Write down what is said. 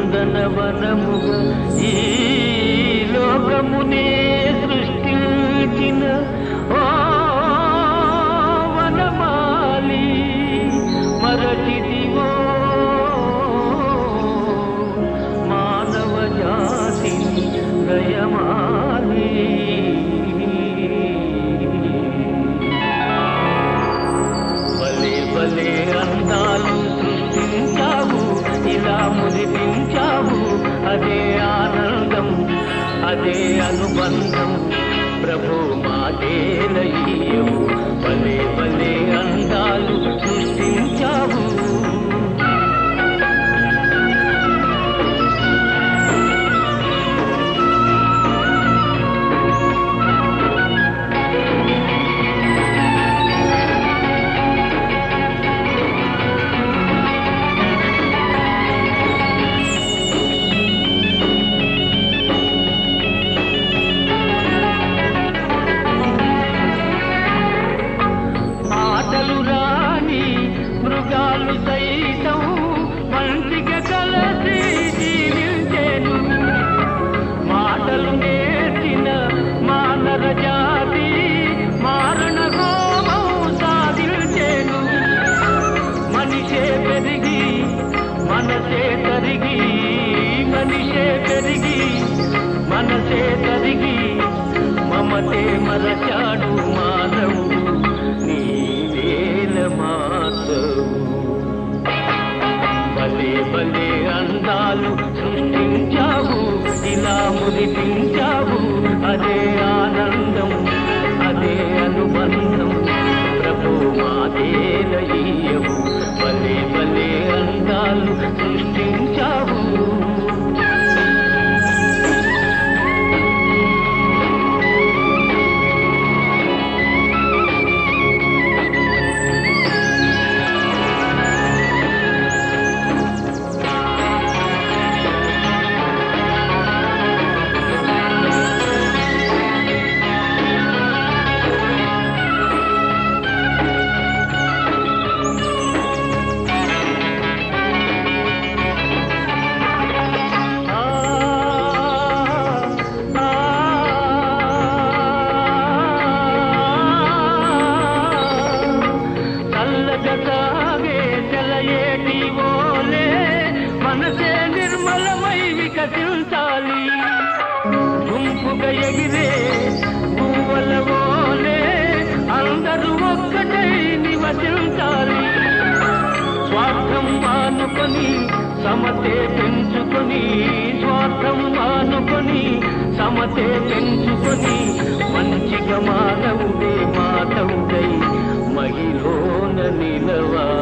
నందనవనముగా ఈ లోకమునే సృష్టించిన ఓ వనమాలి మరచిదివో మానవ జాతిని దయమాలి. భలే భలే అందాలు సృష్టించావు, ఇలా మురిపించావు, అదే ఆనందం, అదే అనుబంధం. ప్రభు మాదేలయ్యవు, భలే భలే అందాలు సృష్టించావు. మృగాలు సైతం మంచిగా కలసి జీవించేను, మాటలు నేర్చిన మానవ జాతి మారణ హోమం సాధించేను. మనిషే పెరిగి మనసే తరిగి, మనిషే పెరిగి మనసే తరిగి, మమతే మరచాడు మానవుడు భలే భలే అందాలు సృష్టించావు, ఇలా మురిపించావు, అదే ఆనందం, అదే అనుబంధం. ప్రభు మాదేలయ్యవు, భలే భలే అందాలు సృష్టించావు. మనసే నిర్మలమై వికసించాలి, గుంపుగా ఎగిరే పువ్వుల వోలే అందరూ ఒక్కటై నివసించాలి. స్వార్థం మానుకొని సమతే పెంచుకొని, స్వార్థం మానుకొని సమతే పెంచుకొని, మంచిగా మానవుడే మానవుడై మహిళన నిలవాలి.